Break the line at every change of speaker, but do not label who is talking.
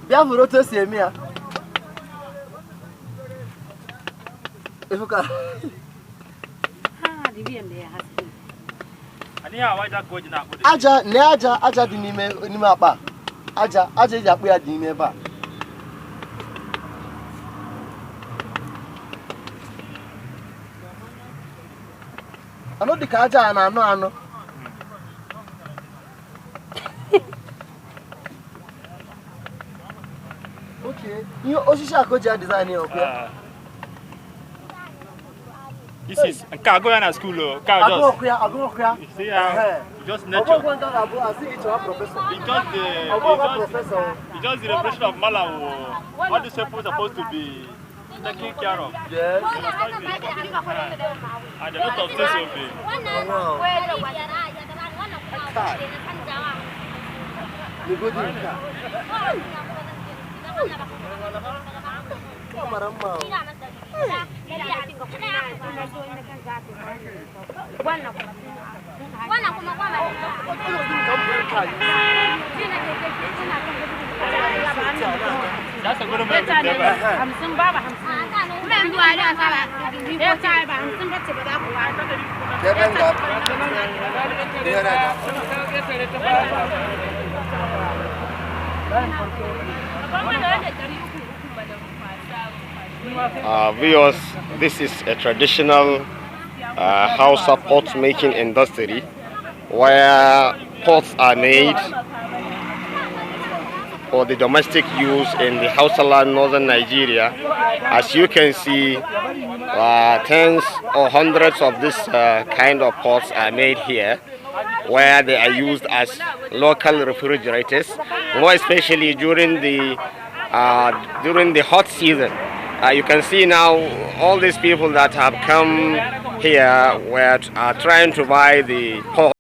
Bia for to see me. If you can. Aja ne aja di n'ime akpa. Aja eji akpụ ya dị n'ime ebe a. Ano dị ka aja na anọ. Okay. You osisi akoja design here, okay?
This is go na school.
Ago okuya.
See, just nature.
Professor.
It's just the repression of Malawi. All these people are supposed to be taken care of.
Yes.
And a lot of things will be. That's a good amount.
Viewers, this is a traditional Hausa pot making industry where pots are made for the domestic use in the Hausa land, northern Nigeria. As you can see, tens or hundreds of this kind of pots are made here, where they are used as local refrigerators, more especially during the hot season. You can see now all these people that have come here are trying to buy the pot.